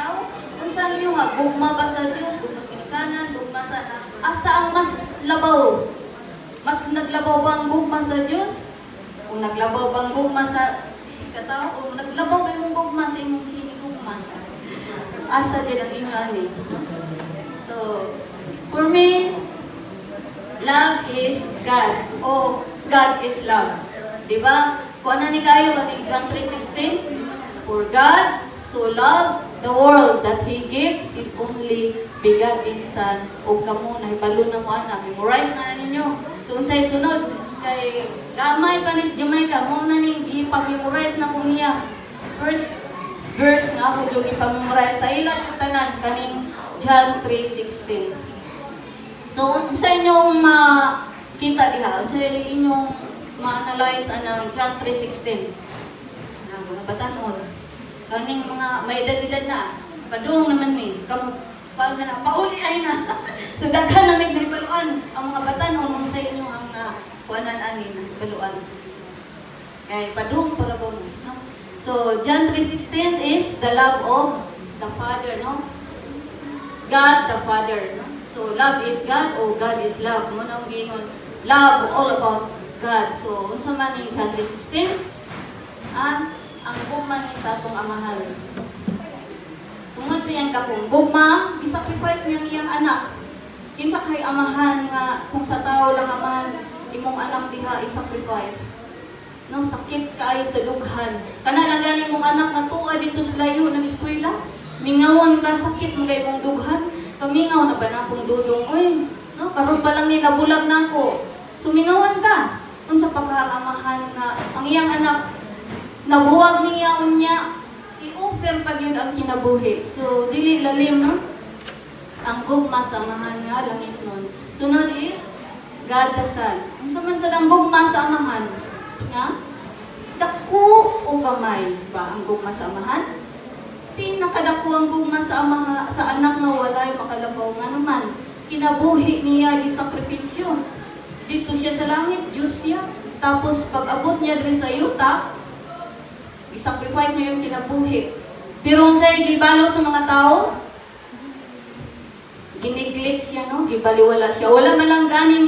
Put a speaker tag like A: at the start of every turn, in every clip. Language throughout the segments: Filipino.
A: tao. Kung saan nyo nga, gugma ba sa Diyos, gugma sa kinikanan, gugma sa... Asa ang mas labaw? Mas naglabaw ba ang gugma sa Diyos? Kung naglabaw ba ang gugma sa isip ka tao? Kung naglabaw ba yung gugma sa imong hinigugma? Asa din ang inani. So, for me, love is God. O, God is love. Diba? Kung ano ni kayo, kaming John 3:16, for God so loved the world that He gave His only begotten Son. O kamo, nahibalo na mo anak. Memorize na ninyo. So, unsay sunod, kay gamay pa ni Jamaica, mo na ni ipamemorize na ko niya. First verse na ako yung ipamemorize sa ilang tanan, kaning John 3:16. So, sa inyong makita diha, sa inyong ma-analyze ang John 3:16. Mga batanon. Kaning mga may edad-edad na, padung naman ni, pauli ay na. So, daghan namin na ibaluan ang mga batanon kung sa inyo ang kuanan ani na ibaluan. Kaya padung para po. No? So, John 3:16 is the love of the Father, no? God the Father, no? So, love is God o God is love. Muna ang gingon, love all about God. So, unsa man yung John 3:16? Ang gugma ni sa atong amahan. Tungod sa iyang dakong gugma, gisacrifice niyang iyang anak. Kinsa kay amahan nga kung sa tao lang amahan imong anak diha i-sacrifice. No, sakit kaayo sa dughan. Kana lang gani mong anak na tuwa dito sa layo ng eskwela. Mingawon ka sakit mga imong dughan. Kamingaw na ba na akong dudong? Uy, no, karon pa lang ni nabulag na ako. Sumingawan ka. Kung sa pagkaamahan nga ang iyang anak nabuwag niya unya i-offer pa gyud ang kinabuhi. So dili lalim, no? Ang gugma sa amahan nga langit nun. Sunod is God the Son. Unsa man sad ang gugma sa amahan? Nga? Dako o gamay ba ang gugma sa amahan? Pinakadako ang gugma sa anak na walay makalabaw nga naman. Kinabuhi niya gisakripisyo. Dito siya sa langit, Diyos siya. Tapos pag-abot niya diri sa yuta, i-sacrifice niya yung kinabuhi. Pero kung sa'yo gibalo sa mga tao, giniglect siya, no? Gibaliwala siya. Wala man lang ganing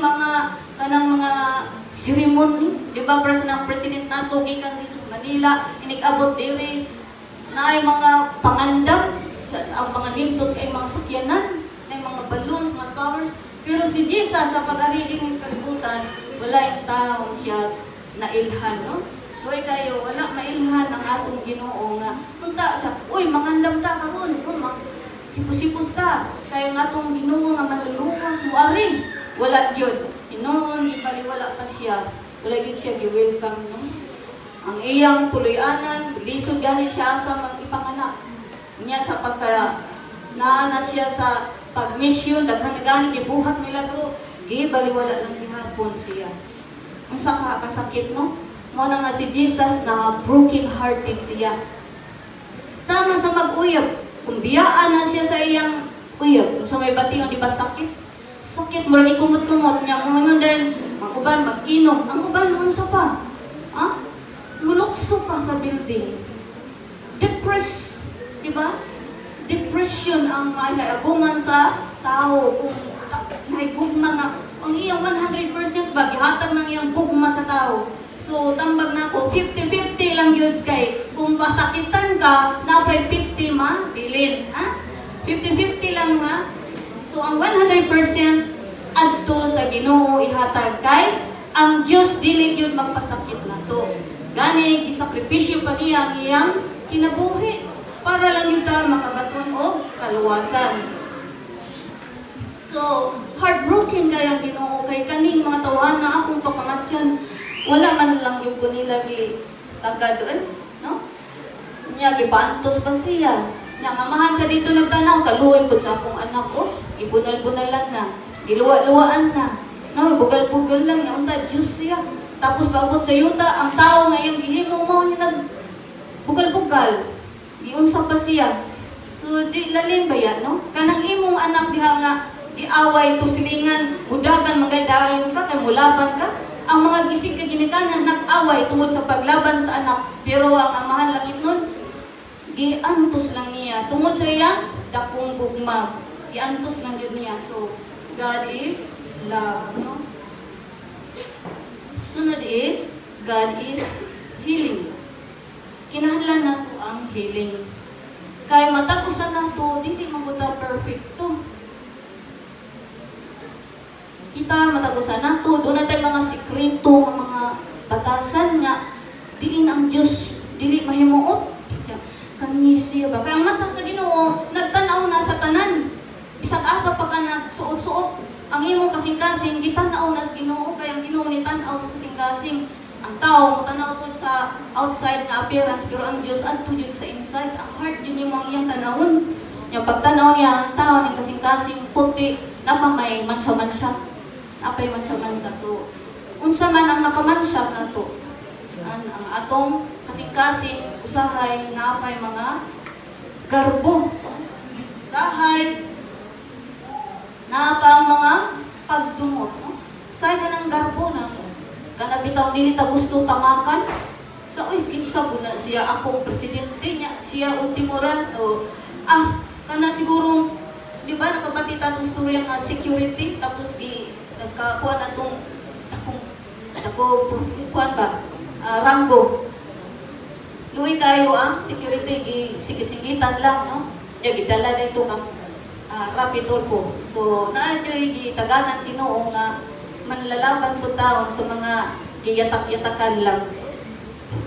A: kanang mga ceremony. Di ba, ng president nato, gikan dito sa Manila, inig-abot diri, na ay mga pangandam, ang mga nindot kay mga sakyanan, na mga balloons, mga flowers. Pero si Jesus, sa pag-ari din sa kalibutan, wala yung tao siya nailhan, no? Uy kayo, wala mailhan ang atong Ginoo nga. Punta siya, uy, mangandam ta karon, hipus-hipus ka. Kaya nga atong Ginoo nga maluluwas mo ari. Wala gyud. Hinoon, ipaliwala pa siya. Wala gyud siya gi-welcome, no? Ang iyang tuloy-anan, lisod gani siya sa mag-ipanganak. Niya sa pagka naana siya sa pag-mission, daghan na gani gibuhat milagro, gibaliwala lang gihapon siya. Unsa ka kasakit, no? Mo na nga si Jesus na broken-hearted siya. Sama sa mag-uyab, kung biyaan na siya sa iyang uyab, kung sa may bation, di ba sakit? Sakit, mura ni kumot-kumot niya, mga din, mag-uban, mag-inom, ang uban, unsa pa? Ha? Mulukso pa sa building. Depressed, di ba? Depression ang maaguman sa tao, kung naigugma nga, ang iyang 100% ba, gihatag ng iyang gugma sa tao. So, tambag na ako, 50-50 lang yun kay. Kung masakitan ka, napay 50 bilin. Ha? 50-50 lang ha? So, ang 100% adto sa Ginoo ihatag kay, ang Diyos dili yun magpasakit na to. Gani, isakripisyo pa niya ang iyang kinabuhi para lang yun ta makabaton o kaluwasan. So, heartbroken kaya ang Ginoo kay kaning mga tawahan na akong pakamatyan. Wala man lang yung kunila taga doon, no? Niya, gibantos pa siya. Niya, mamahan siya dito nagtanaw, kaluoy po sa akong anak ko, ibunal-bunalan na, giluwa-luwaan na, no? Bugal-bugal lang, naunta, Diyos siya. Tapos pagod sa yuta, ang tao ngayon, gihimo mo niya nag-bugal-bugal. Giunsa pa siya. So, di lalim ba yan, no? Kanang imong anak diha nga, diaway, tusilingan, budagan, magadayon ka, kay mulaban ka. Ang mga gisig ka ginikanan, nag-away tungod sa paglaban sa anak. Pero ang amahan langit nun, giantos lang niya tungod sa iyang dakong gugma. Giantos lang yun niya. So God is love, no? Sunod is God is healing. Kinahanglan nato ang healing. Kay matag usa nato dili man gud perfecto. Kita matag usa nato do na tay mga sikreto, mga batasan nga diin ang Dios dili mahimuot. Kani siya ba kay ang mata sa Ginoo nagtan-aw na sa tanan. Bisag asa pa ka nagsuot-suot ang imong kasing-kasing gitan-aw na sa Ginoo kay ang Ginoo ni tan-aw sa kasing-kasing. Ang tao tanaw po sa outside nga appearance pero ang Dios adto jud sa inside. Ang heart jud nimo ang iyang tanawon. Yung pagtanaw niya ang tao ning kasing-kasing puti napa may mansa-mansa. Napay mansa-mansa. So unsa man ang nakamansa nato? Ang atong kasing-kasing usahay napay mga garbo. Usahay napa ang mga pagdumot, no? Say kanang garbo na kana bitaw dili ta gusto tamakan. So uy kinsa guna siya akong presidente niya, siya ultimo ra. So kana siguro di ba nakapatita tong storya nga security tapos nagkakuan atong ako kuan ba Rango. Luwi kayo ang security sigit-sigitan lang, no? Ya gidala dito kang rapid turbo. So naadyoy taganan Ginoo nga manlalaban po taon sa mga giyatak-yatakan lang.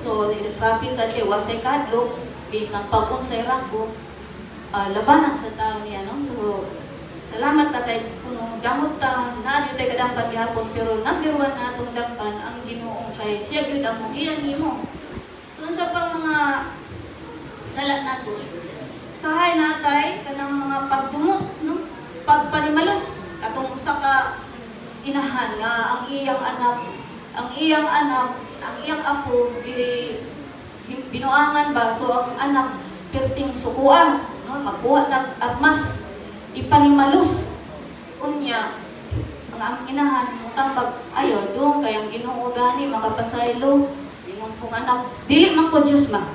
A: So, rapi sa siya, wasay kadlok, bisang pag-unsay rango, labanan sa taon niya, no? So, salamat ta kay kung damot ta, naadyo tayo kadampan gihapon, pero number 1 na itong dampan, ang Ginoo kay siya yun ang iyan nimo. So, sa pang mga salat nato, sahay natay, kanang mga pagdumot, no? Pagpalimalos, katong sa ka, inahan nga ang iyang apo binuangan ba so ang anak perting sukuan, no? Magbuhat ng armas ipanimalos unya ang inahan tambag ayo dong kay ang Ginoo gani makapasaylo ingon pong anak dili man ko Dios ma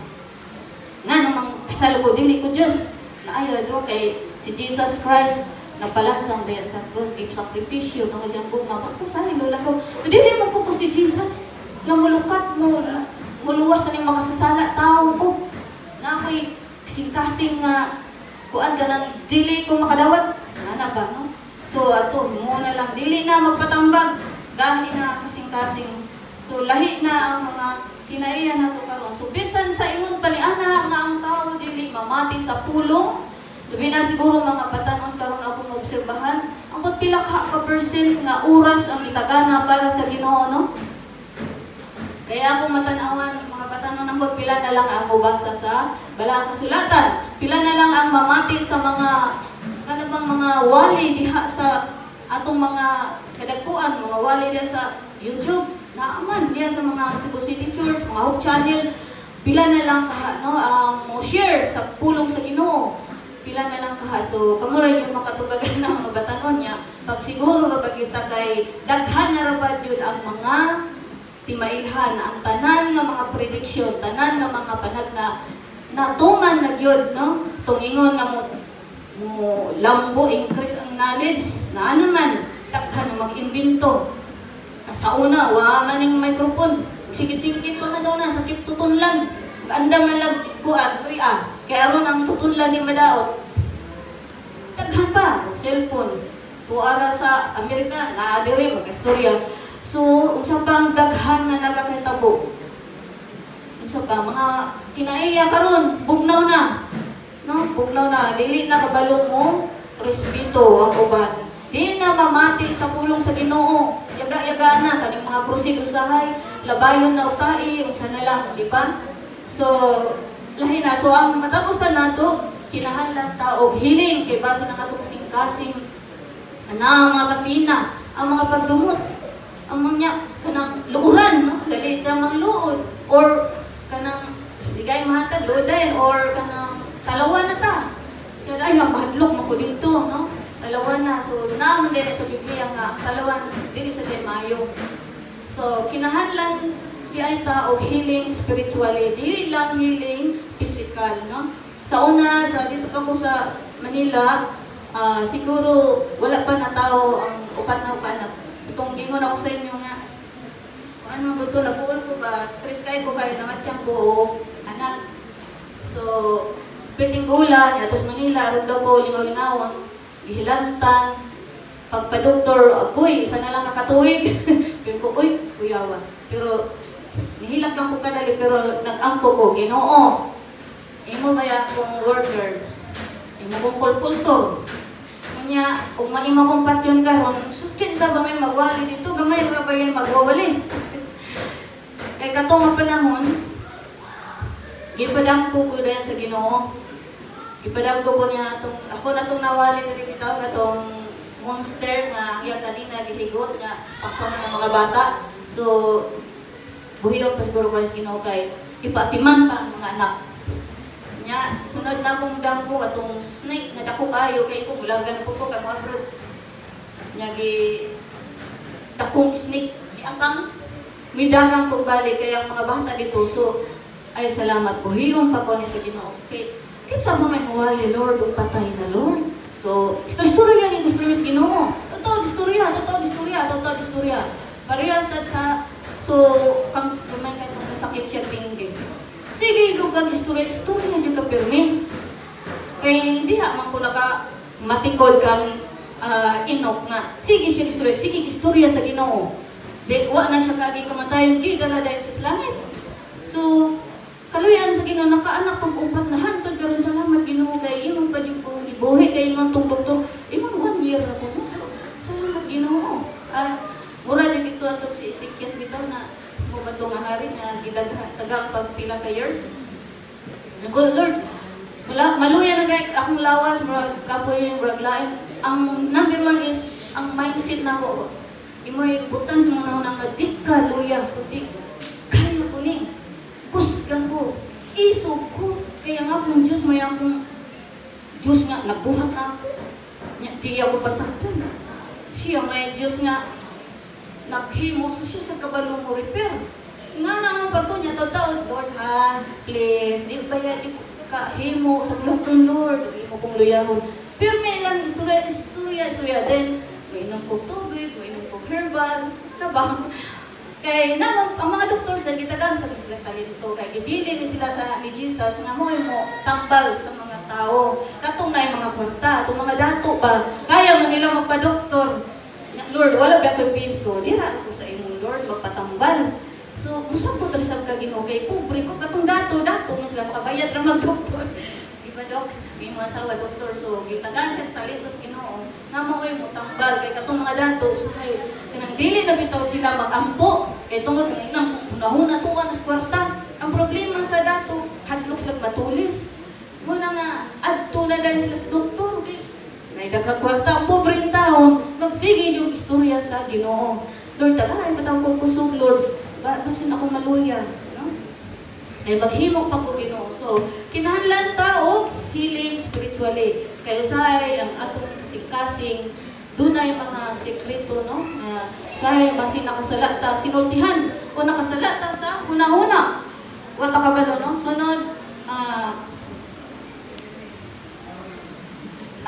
A: ngano mang pasaylo ko dili ko Dios na ayo dong kay si Jesus Christ napalansang daya sa cross, give sakripisyo, nga siyang gugma, pagpusahin, lola ko, hindi mo po si Jesus, nga mulukat mo, muluwas na yung makasasala, tao ko, na ako'y kasing-kasing nga, kuan ka ng dili ko makadawat, na ba, no? So, ato, muna lang, dili na magpatambag, gahi na kasing-kasing, so, lahi na ang mga kinaiyan na ito karon. So, bisan sa ingon paniana nga ang tao, dili mamati sa pulong, sabi na siguro mga batanon karon ako maobserbahan, ang pila ka percent nga oras ang itagana para sa Ginoo, no? Kaya ako matanawan mga batanon ang pila na lang ang mubasa sa Balaang Kasulatan. Pila na lang ang mamati sa mga kanabang mga wali diha sa atong mga kadagkuan, mga wali diha sa YouTube, naaman diha sa mga Cebu City Church, mga Hope Channel. Pila na lang no, mo share sa pulong sa Ginoo. Pila na lang kaha. So, kamura yung makatubagan ng mga batanon niya. Pag siguro ra ba kita kay daghan na ra ba yun ang mga timailhan, ang tanan nga mga prediksyon, tanan nga mga panag na natuman na yun, no? Tungingon nga mo lambo, increase ang knowledge, na ano man, daghan na mag-imbento. Sa una, maning microphone, sikit-sikit mga daw na, sakit tutunlan. Andang na lagkuan, kaya aron ang tutunlan ni madaot. Daghan pa, cellphone. Tuara sa Amerika, naadiri, mag-istorya. So, unsa pang daghan na nagakitabo. Unsa pa, mga kinaiya karon, bugnaw na. No, bugnaw na. Dili na kabalo mo, respeto ang uban. Dili na mamati sa pulong sa Ginoo. Yaga-yaga na, kaning mga proseed usahay, labayon na utai, unsa na lang, di ba? So, lahi na. So, ang matagusan nato, kinahanglan tao healing kay base na kato kasing-kasing na mga kasina, ang mga pagdumot, ang mga kanang luuran, no? Dali ka magluod or kanang ligay mahatag luodayan or kanang talawan na ta. So, ay, mahadlok mo ko dito, no? Talawan na. So, naman din sa Biblia nga, talawan, dili sa mayo. So, kinahanglan di ay tao healing spiritually, dili lang healing physical, no? Sa una, dito pa ko sa Manila, siguro wala pa na tao ang upat na upanak. Itong gingon ako sa inyo nga, kung ano ko ito, nag-uul ko ba, stress kayo ko kayo, nangatsyan ko, anak. So, piting ulan, atos Manila, aron daw ko, lingaw-lingawon, gihilantan, pagpa-doktor, uy, isa na lang kakatuwig. Pero ko, uy, kuyawan. Pero, nihilak lang ko kadali, pero nag-angko ko, Ginoo. Imo kaya kong worker, imo kong kulkultor. Kanya, kung maima kong patyon karon, suskin sa ba may magwali dito, gamay ra ba yan magwawali. Kaya katong panahon, gipadang ko dahil sa Ginoo. Gipadang ko niya, ako na itong nawali na rin ito, katong monster nga iya kanina gihigot nga ako na ng mga bata. So, buhiyon pa siguro ko sa Ginoo kay ipatiman pa ang mga anak. Nya, sunod na akong damgo atong snake nga dako kayo kay ko bulargan ko kay mga bro. Nya dakong snake giangkang midagang ko balik kay ang mga bata dito. So ay salamat po hiyon pa ko ni sa Ginoo. Okay. Kinsa man may mawali Lord ug patay na Lord. So istorya nga gusto ni Ginoo. Totoo istorya. Parehas sa so kang may kay sakit siya tingin. Sige, kung istorya nyo ka pirmi. Kaya hindi man ko naka matikod kang inok nga. Sige siya istorya sa Ginoo. Wa na siya kagi kamatayon, di dala dahil sa langit. So, kaluyan sa Ginoo, nakaanak pag upat na hantod karon salamat Ginoo kay imong pa yung ibuhi kay imong tong doktor. Imong 1 year ako. Salamat Ginoo. Mura din dito ato si Ezekiel bitaw na mo ba itong hari na tagang pagpila ka years. Nagko, Lord, maluya na kayo akong lawas, murag kapoy, murag lain. Ang number 1 is, ang mindset na ko. Imo'y butang mo na nga, di ka, luya, kutik. Kaya ko ni, kusgan ko, isog ko. Kaya nga akong Diyos, may akong Diyos nga, nabuhat na ako. Di ako pasaktan. Siya may Diyos nga, naghimo so siya sa kabalong mo repair. Nga na ang bago niya, totoo, Lord ha, please, di ba yan, di ka himo sa bulong Lord, di mo kong luyahon. Pero may lang istorya, then, mainom ko tubig, mainom ko herbal, na ba? Kaya naman, ang mga doktor sa gitagan, sabi sila talento, kaya ibili ni sila ni Jesus, nga mo tambal sa mga tao. Katong na yung mga kwarta, itong mga dato ba, kaya man nila magpa-doktor. Lord, wala ba ko piso? Dira ako sa imong Lord, magpatambal. So, musta po tagsab ka Ginoo kay pobre ko katong dato mo sila makabayad ra mag-doktor. Iba dok, may mga asawa doktor so gitagan siya talento sa Ginoo. Nga maoy mo tambal kay katong mga dato usahay. Kanang dili na bitaw sila magampo kay tungod nang hunahuna tuwa sa kwarta. Ang problema sa dato, hadlok sila matulis. Mo na nga adto na dan sila sa doktor. May nagkakwarta ang pobreng taon, nagsige yung istorya sa Ginoo. Lord, talahan, patawag ko kusog, Lord. Basin ako maluya. No? Kaya maghimok pa ko Ginoo. So, kinahanglan tao, healing spiritually. Kaya usahay, ang atong kasing-kasing, doon ay mga sekreto, no? Usahay, basin nakasalata, sinultihan, o nakasalata sa una-una. Wata ka ba, no? Sunod,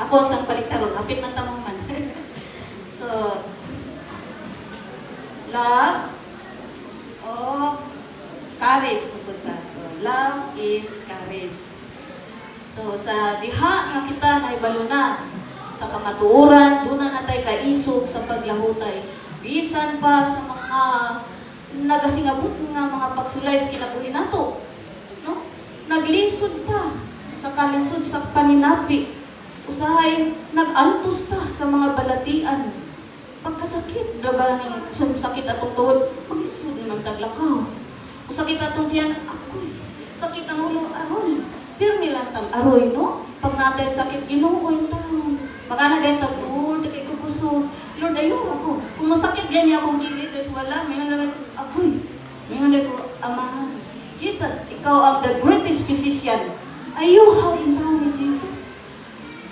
A: ako sang paliktaron, apit man tamang man. So, love o courage. So, love is courage. So, sa diha nga kita na ibalo na sa pangatuuran, doon na natay kaisog sa paglahutay. Bisan pa sa mga nagasingabot nga mga pagsulay sa kinabuhi nato. No? Naglisod ta sa kalisod sa paninapi. Usahay, nag-antos ta sa mga balatian. Pagkasakit, diba ng sakit atong tuhod, mag-isod ng taglakaw. Kung sakit atong tiyan, ako'y sakit ang ulo, aroy. Pirmi lang tang aroy, no? Pag natin sakit, Ginoo yung taon. Mag-ana din tang Lord, kay ko puso. Lord, ayaw ako. Kung masakit yan niya akong gilid, wala, mayon naman, ako'y. Mayon na ko, Amahan. Jesus, ikaw ang the greatest physician. Ayaw, yung taon ni Jesus.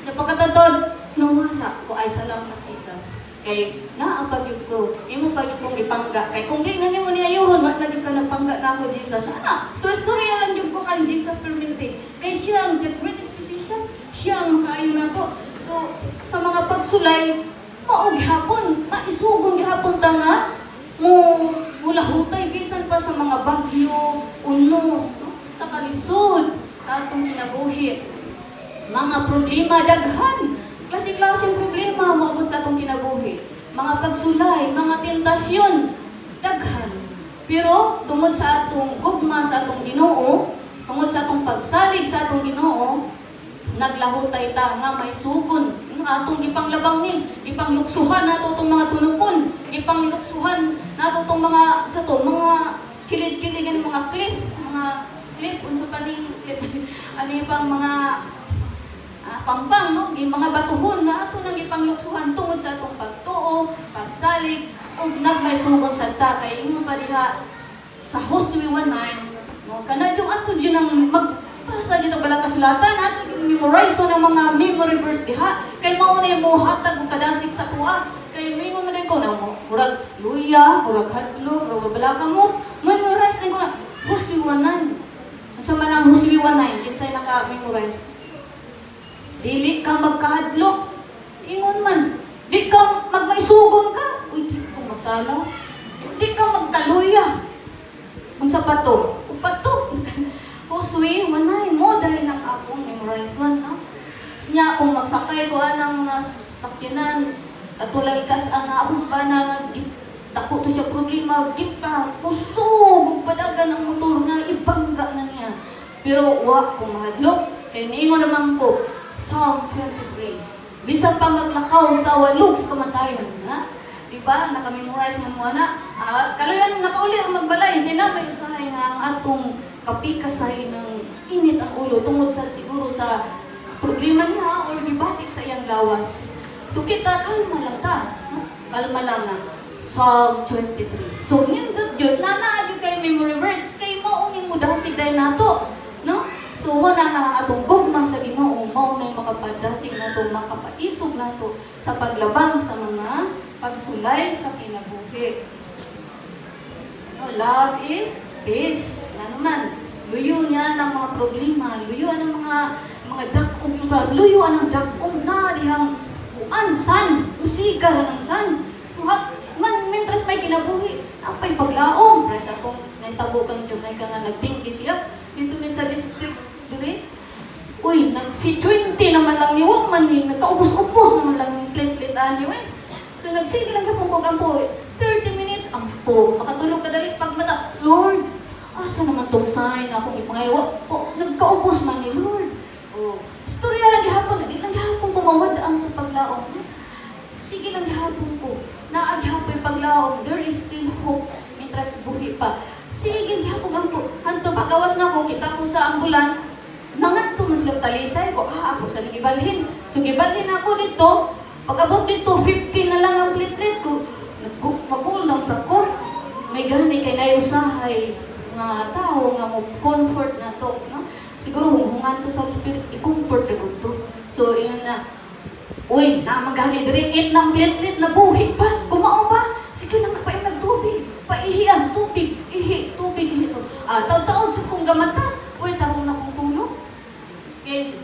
A: Napagkatotod, nawala ko ay salamat Jesus. Kay naapag yun ko, imo pa yun kong ipangga. Kay kung di na niyo mo niayuhon, wala lagi ka nagpangga na ako Jesus. Ana, story lang yun ko kan Jesus perminti. Kay siya, the greatest kabahin na to. So, sa mga pagsulay, maog hapon, maisugong gihapon ta nga, mula hutay, bisan pa sa mga bagyo, unos, no? Sa kalisod, sa atong kinabuhi. Mga problema, daghan, klase-klaseng problema, maabot sa atong kinabuhi. Mga pagsulay, mga tentasyon, daghan. Pero, tungod sa atong gugma, sa atong Ginoo, tungod sa atong pagsalig sa atong Ginoo, naglahutay ta nga may sugon. Yung atong gipanglabang ni, gipangluksuhan nato itong mga tunupon, gipangluksuhan nato itong mga, sa to, mga kilid-kilid, mga cliff, unsa pa ning, ano yung pang mga pampang, no? Yung mga batuhon na ato nang gipangluksuhan tungod sa atong pagtuo, pagsalig, o nagmay sugon sa ta, kay yung pariha sa Joshua 1:9, no? Kana yung ato dyan ang magpasa dito bala kasulatan, ato yung memorize ng mga memory verse diha, kay mauna yung muhatag o kadasig sa tuwa, kay mingon mo din ko na mo, murag luya, murag hadlo, murag balaka mo, memorize din ko na, Joshua 1:9. So man ang Joshua 1:9, kinsay naka-memorize. Dili ka magkahadlok, ingon man, di ka magmaisugon ka, uy, di ka magtalaw, di ka magtaluya. Kung sa pato, pato. Joshua 1:9 mo dahil ng akong memorize one, no? Nya kung magsakay ko anang sakyanan, katulad ikas ang akong ba na dako to siya problema, kita, kusog, padagan ang motor nga, ibangga na niya. Pero wa kung mahadlok, kaya niingon naman ko, Psalm 23. Bisan pa maglakaw sa walog sa kamatayon, ha? Diba? Nakamemorize mo mo na. Kaluyan, nakauli ang magbalay. Hindi na may usahay nga ang atong kapikasay ng init ang ulo tungod sa siguro sa problema niya o gibatik sa iyang lawas. So kita, kalma lang ta. No? Kalma lang na. Psalm 23. So, nindot yun, nanaad kay memory verse, kay mauning mo dasig dahil nato. No? So, wala na atong gugma sa Ginoo, mao na yung makapadasig nato, makapaisog nato sa paglabang sa mga pagsulay sa kinabuhi. No, love is peace. Ano man, luyo niya ng mga problema, luyo ang mga dakong, luyo ang dakong na dihang kuan, san, musiga ng san. So, mentras may kinabuhi, apay paglaom, para sa itong naitabukan dyan, may ka nga nagtingki siya, dito ni sa district, dire, uy, nag-20 naman lang ni Wakman, nagkaubos-ubos naman lang ni plate-platean niyo eh. So, nagsige lang kapong kog-ampo, 30 minutes, ampo, makatulog ka dali, pag mata, Lord, asa naman tong sign, ako ipangayawa, nagkaubos man ni Lord. Istorya lang gihapon, hindi lang gihapon ko mawadaan sa paglaom. Sige lang gihapon ko, naagihapon yung paglaom, there is still hope, mientras buhi pa. Sige, gihapon ampo, hanto pagawas na ko, kita ko sa ambulance, nangat to mas talisay ko, ako sa gibalhin. So gibalhin ako dito, pag-abot dito, 50 na lang ang platelet ko. Magulong ko. May gani kay nayusahay nga tao nga mo comfort na to. No? Siguro hungan to sa Spirit, i-comfort na to. So yun na, uy, namagani diri, ng platelet na buhi pa, kumao ba? Sige lang, paim nagtubig, paihi ang tubig, ihi, tubig, ihi. Taon-taon sa kong gamata, uy, tarong na kong tulog.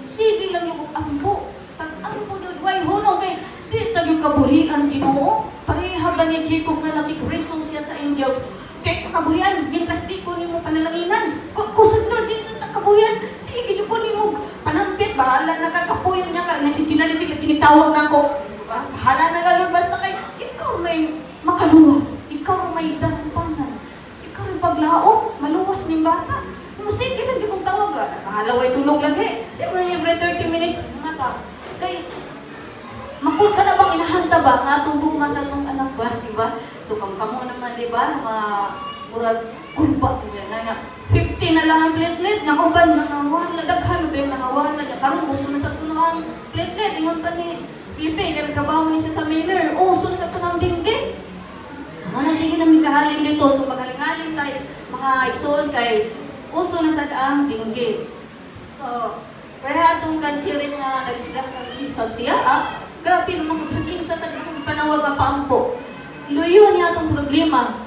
A: Sige lang yung ambo. Pag-ambo doon, why hunong kay di tayo kabuhian Ginoo. Pareha ba ni Jacob nga nakikriso siya sa angels? Kaya kabuhian, mientras di ko mo panalanginan. Kusad Lord, di sa kabuhian. Sige, yung ko mo panampit, bahala na kakapuyan niya ka. Nasitinalit sila, tinitawag na ako. Bahala na ka Lord, basta kay ikaw may makaluwas. Ikaw may dampanan. Ikaw may paglaom, maluwas ng bata. Sige lang, di kong tawag. Mahalaway tulog lagi. Di ba every 30 minutes, mata. Kay, makul ka na bang inahanta ba? Nga itong gugma sa itong anak ba? Diba? So, kamo naman, diba? Murag, kulba. 50 na lang ang platelet. Nanguban, nangawala. Daghalo ba yung nangawala. Karong uso na sa ito ang platelet. Ingon pa ni Pipe, kaya trabaho ni siya sa Miller. Uso na sa ito ng dingding. Ano, sige namin kahaling dito. So, paghaling-haling tayo, mga iksoon kay uso na sa daang dinggit. So, pareha itong kansirin na nag-stress na siya, grabe naman sa kinsa sa itong panawag na paampo. Luyo niya itong problema.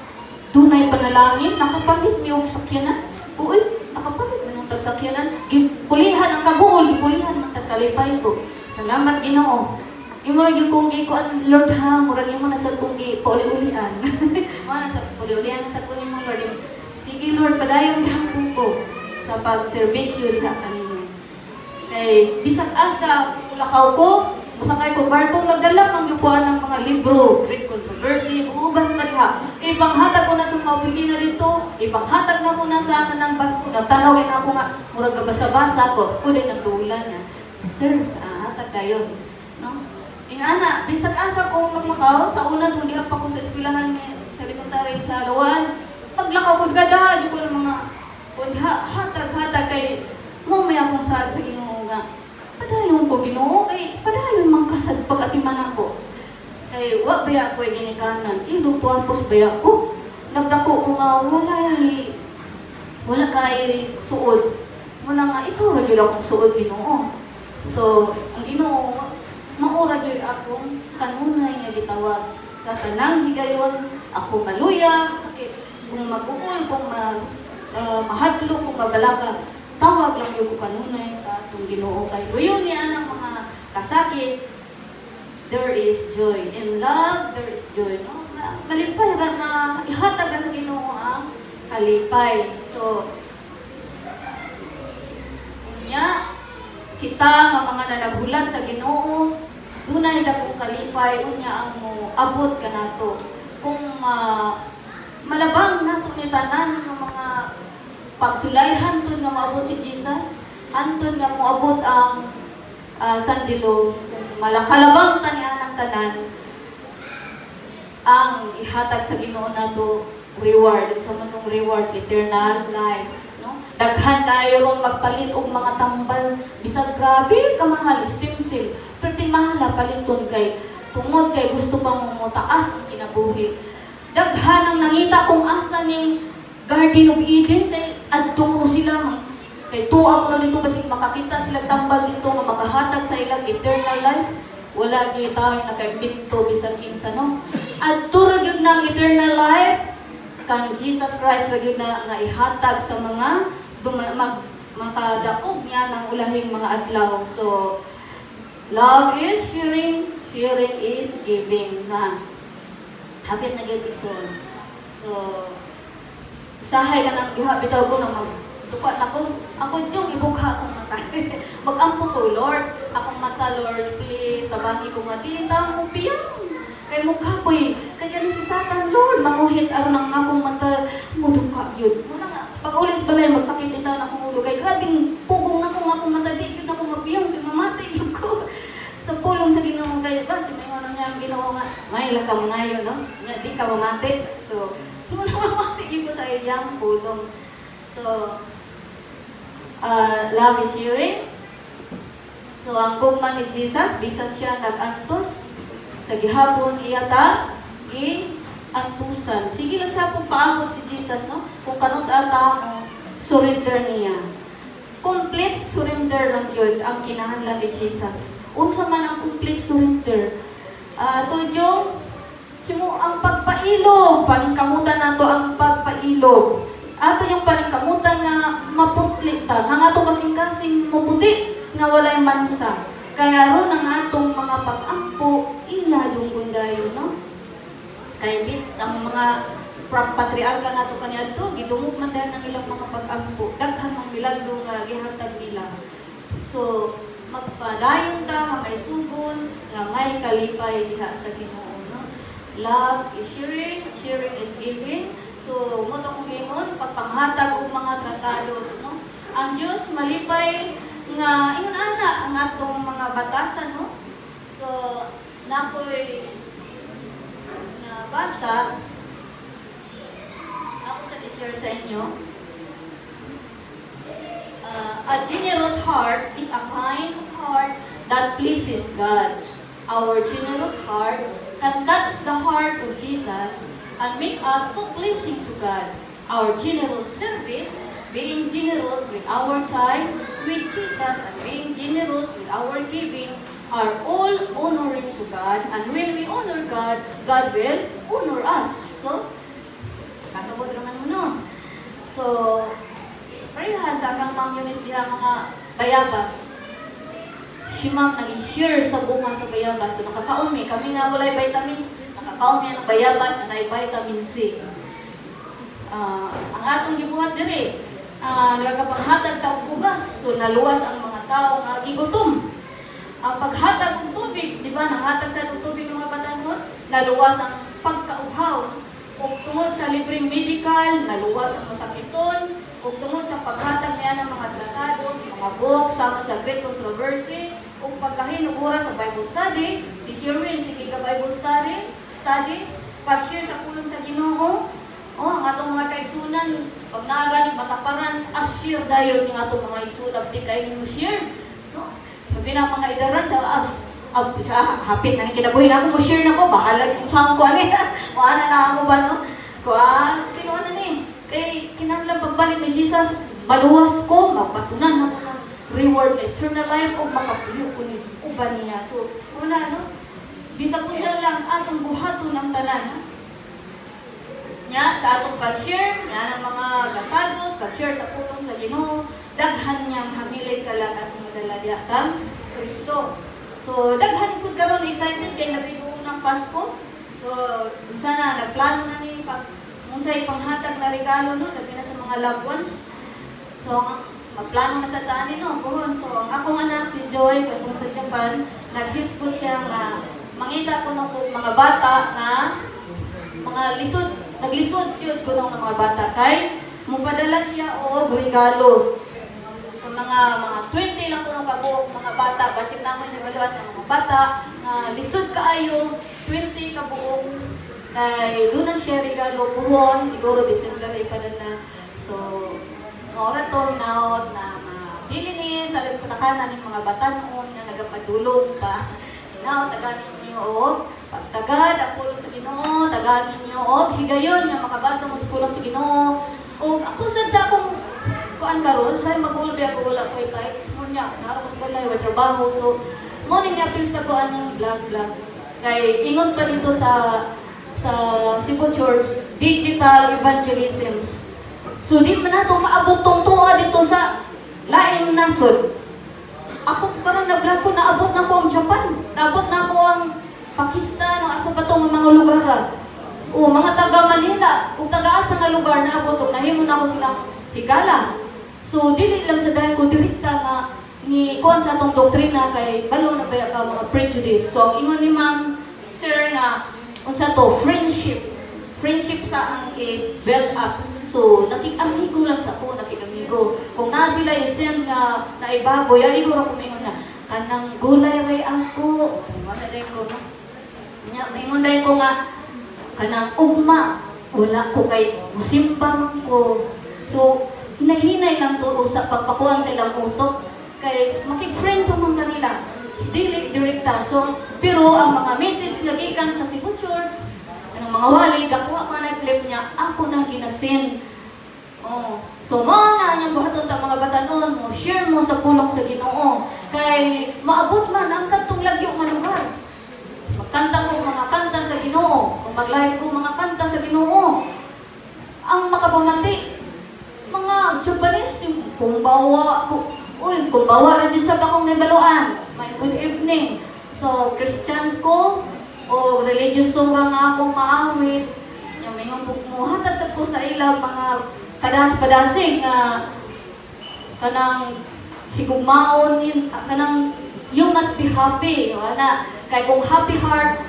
A: Dunay panalangin, nakapalit niyo ang sakyanan. Uy, nakapalit mo ng tagsakyanan. Gipulihan ang kabuol, gipulihan ng tagkalipay ko. Salamat Ginoo. Imo ra gyud kung gikuan Lord ha, murag imo na sa kung pauli-ulian. Mo na sa pauli-ulian sa kunin mo Lord. Sige Lord, padayon gihapon ko sa pagserbisyo diha kanimo. Kay bisag asa lakaw ko, musakay ko barko magdala mang yukuan ng mga libro, Greek controversy, uban pa diha. Ipanghatag ko na sa mga opisina dito, ipanghatag na ko na sa kanang barko. Natanawin ako nga murag gabasa-basa ko, kunin ang tulan niya. Sir, hatag dayon, no? Ana, bisag asa ko magmakaw, sa una kung di pa ko sa eskwelahan sa elementary sa Lawan, paglakaw ko gada, di ko ng mga hatag-hatag kay mo may akong sa Ginoo nga. Padayon ko Ginoo, kay padayon man kasad pag-atiman ako. Kay wa baya ko ginikanan, ilog tuwapos baya ko. Nagdako ko nga wala kay suod. Muna nga ikaw ra gyud akong suod Ginoo. So, ang Ginoo maura gyud akong kanunay nga gitawag sa tanang higayon, ako maluya, sakit, kung mag-uol, kung mahadlo, kung mabalaka, tawag lang yung kanunay sa atong Ginoo kay buyon niya ang mga kasakit. There is joy. In love, there is joy. No? Malipay ra na ihatag sa Ginoo ang kalipay. So, unya, kita nga mga nanaghulat sa Ginoo, dunay dakong kalipay, unya ang mo abot kanato. Kung malabang nato ni tanan ng mga pagsulay, hantod nga maabot si Jesus, hantod nga moabot ang sandilo, malakalabang tanian ng tanan, ang ihatag sa Ginoo nato reward, sa manong reward, eternal life. No? Daghan tayo ron magpalit og mga tambal, bisag grabe kamahal, stencil, perting mahala paliton kay tungod kay gusto pa mo taas ang kinabuhi. Daghan ang nangita kung asa ning Garden of Eden kay adtong sila kay tuwa ko na dito basig makakita sila tambal dito nga makahatag sa ilang eternal life. Wala gyud tawo nakaibinto bisag kinsa no. Adto ra gyud nang eternal life kang Jesus Christ ra gyud na nga ihatag sa mga makadaog niya ng ulahing mga adlaw. So love is sharing, sharing is giving na. Hapit na gyud igsoon. So sahay ka nang bitaw ko nang magduka na ko. Ako yung ibugha akong mata. Mag-ampo ko, Lord. Akong mata, Lord, please. Tabangi ko nga, tinitang mo piyang. Kaya mukha ko kaya si Satan, Lord, manguhit aron ang akong mata. Muduka yun. Muna nga, pag ulit pa rin, magsakit ito na akong ulo. Kaya grabing pugong na kong akong mata. Di yun ako mapiyang. Di mamatay yun ko. Sa pulong sa Ginoo kay ba, si may ano niya ang Ginoo nga. May lakam ngayon, no? Di ka mamatay. So, mamatay ko sa iyang pulong. So, love is sharing. So, ang gugma ni Jesus, bisan siya nag-antos, sa gihapon iyata, antusan. Sige lang siya kung paabot si Jesus, no? Kung kanong sa mo, surrender niya. Complete surrender lang yun ang kinahanglan ni Jesus. Unsa man ang complete surrender? Tudyong, ang pagpailog, paningkamutan nato ang pagpailog. Ato yung paningkamutan nga maputli ta, nga ato kasing-kasing maputi nga walay mansa. Kaya ron ang atong mga pag-ampo, iladong bundayo, no? Kaya ang mga patriarka nato kaniadto, gidungog man dahil ang ilang mga pag-ampo, daghan ang milagro nga gihatag nila. So, magpadayon ta nga may sugon, nga may kalipay diha sa Ginoo. Love is sharing, sharing is giving. So, mo itong gingon, pagpanghatag og mga tratados, no? Ang Diyos malipay nga, ingon ana, ang atong mga batasan, no? So, nakoy nabasa, ako sa i-share sa inyo. A generous heart is a kind of heart that pleases God. Our generous heart can touch the heart of Jesus and make us so pleasing to God. Our generous service, being generous with our time with Jesus and being generous with our giving, are all honoring to God. And when we honor God, God will honor us. So, kasabot naman mo nun. So, parehas akang Ma'am Eunice diha mga bayabas. si ma'am nag-share sa bunga sa bayabas. So nakakaon kami nga walay vitamins, nakakaon ng bayabas na may vitamin C. Ang atong gibuhat diri, nagkapanghatag taong bugas, so naluwas ang mga tao nga gigutom. Ang paghatag ng tubig, di ba, nanghatag sa tubig ng mga batanon, naluwas ang pagkauhaw. Kung tungod sa libreng medical, naluwas ang masakiton. Kung tungod sa paghatag niya ng mga tratado, mga books, sama sa Great Controversy, kung pagkahinugura sa Bible study, si Sherwin, sige ka Bible study, pag-share sa pulong sa Ginoo, ang atong mga kaisunan, pag naagaling mataparan, share dayon yung atong mga isulat, di kayo mo share. No? Sabi na mga idaran, hapit na kinabuhin ako, share na ko, bahala kung saan ko ano Kuha na ako ba, no? Kinuha na kay kinahanglan pagbalik ni Jesus, maluwas ko, mapatunan mo ng reward na eternal life, o makapuyo ko ni uban niya. So, una, no? Bisa ko siya lang atong buhaton ng tanan, no? Nya, sa atong pag-share, yan ang mga gatados, pag-share sa pulong sa Ginoo, daghan niyang hamilit ka lang atong madala kang Kristo. So, daghan ko karon excited kay nabibuong ng Pasko. So, sana nagplano na ni kung sa'y panghatag na regalo, no? Labi na sa mga loved ones. So, magplano na sa tani, no? Buhon. So, ang akong anak, si Joy, kung sa Japan, nag-hispot siya nga, mangita ko ng mga bata na mga naglisod yun ko ng mga bata kay mupadala siya o regalo. Sa mga 20 lang ko ng kabuok, mga bata, basin naman yung baluan ng mga bata, na lisod kaayo, 20 kabuok, kay doon ang siya regalo buhon, siguro December ay padala. So, oras to naot na mabili ni sa pagpatakanan ng mga bata noon na nagapadulong pa. Now, taganin niyo og pagtagad ang pulong sa Ginoo, taganin niyo og higayon nga makabasa mo sa pulong sa Ginoo. O ako sa akong kuan karon, sa mag-ulbi ako wala ko tithes mo niya, naro ko balay wa trabaho. So, mo ning apil sa kuan ng vlog. Kay ingon pa dito sa Cebu Church, digital evangelisms. So, di man nato maabot tong tuwa dito sa laing nasod. Ako karon nag-vlog ko, naabot na ko ang Japan, naabot na ko ang Pakistan, o asa pa itong mga lugar. O mga taga Manila, kung taga-asa nga lugar na abot, nahimo na ako silang higala. So, dili lang sa dahil ko direkta nga ni kuan sa atong doktrina kay balo na ba ka mga prejudice. So, ingon ni Ma'am Sir na unsa to, friendship sa ang build up. So, nakik-amigo lang sa ko, nakik-amigo. Kung na sila isend na naibaboy, ay iguro kumingon na, kanang gulay ray ako. Masaday ko, no? Maingon dahil ko nga, kanang ugma, wala ko kay musimba man ko. So, hinahinay lang to sa pagpakuhan sa ilang utok. Kay makik-friend ko mong kanila. Dili, direkta. So, pero ang mga message nga gikan sa Cebu Church, ang mga wali, gakuha ko na clip niya, ako nang ginasin. Oh. So, na niyang buhaton ta mga batanon mo, share mo sa pulong sa Ginoo. Kay maabot man ang kantong lagyo nga lugar. Magkanta ko mga kanta sa Ginoo, kung mag-live ko mga kanta sa Ginoo. Ang makapamati, mga Japanese, kumbawa rin din sa bakong nabaluan. May good evening. So, Christians ko, o religious song nga akong maawit, yung may muhatag sa ko sa ilang mga kadas-padasig na kanang higugmaon, kanang you must be happy. Kaya kung happy heart,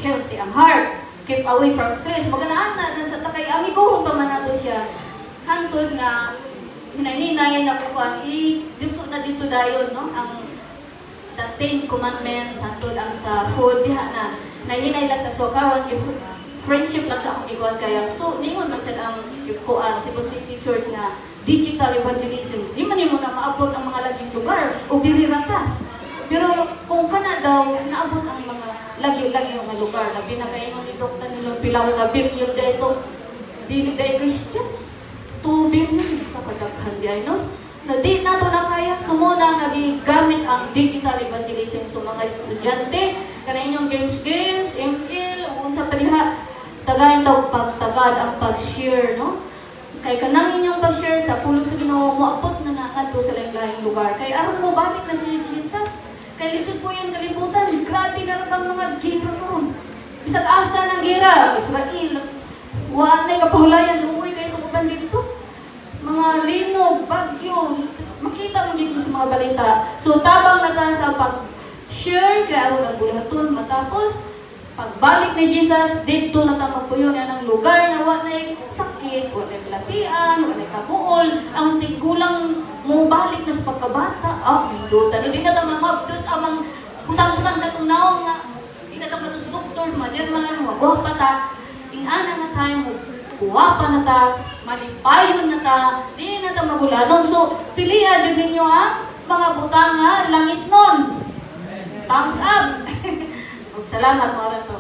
A: healthy ang heart. Keep away from stress. Maganaan na sa takay, amigo, pa man nato siya. Hantod na hinahinay na kukuhan, i-diso na dito dayon, no? Ang the 10 commandments, hantod ang sa food, diha na, nahinay lang sa sokawan, friendship lang sa akong ikuan kaya. So, ningon man siya ang kukuhan, Cebu City Church na digital evangelism. Di man mo na maabot ang mga laging lugar, o dirirata. Pero kung kana daw, naabot ang mga lagyo-lagyo nga lugar, na binakaingon ni Dr. nilang pilang na bilyon dito, dili dahil Christians. 2 billion, kapagdaghan diyan, no? Na di nato na kaya, sumuna nga gamit ang digital evangelism sa mga estudyante, kana inyong games, ML, kung sa paliha, tagayin daw pagtagad ang pag-share, no? Kay kanang inyong pag-share sa pulong sa Ginoo, moabot na ngadto sa lain-laing lugar. Kay aron mo balik na si Jesus. Kay lisod po yung kalibutan. Grabe na rin mga gira ron. Bisag asa ng gira. Israel. Wanay kapahulayan. Luoy kayo tukuban dito. Mga linog, bagyo. Makita mo dito sa mga balita. So tabang na ta sa pag-share kaya aron ang bulaton. Matapos, pagbalik ni Jesus, dito na ta magpuyo na ng lugar na wanay sakit, wanay platian, wanay kabuol. Ang tigulang mo balik na sa pagkabata. Mindutan. Hindi na ta mamabdos amang utang-utang sa itong naong nga. Hindi na ta matos doktor, madirman, magwapa ta. Ingana na tayo mo. Kuwapa na ta, malipayon na ta, di na ta magulanon. So, pilihan dyan ninyo mga butang langit nun. Thumbs up! Salamat mga rato.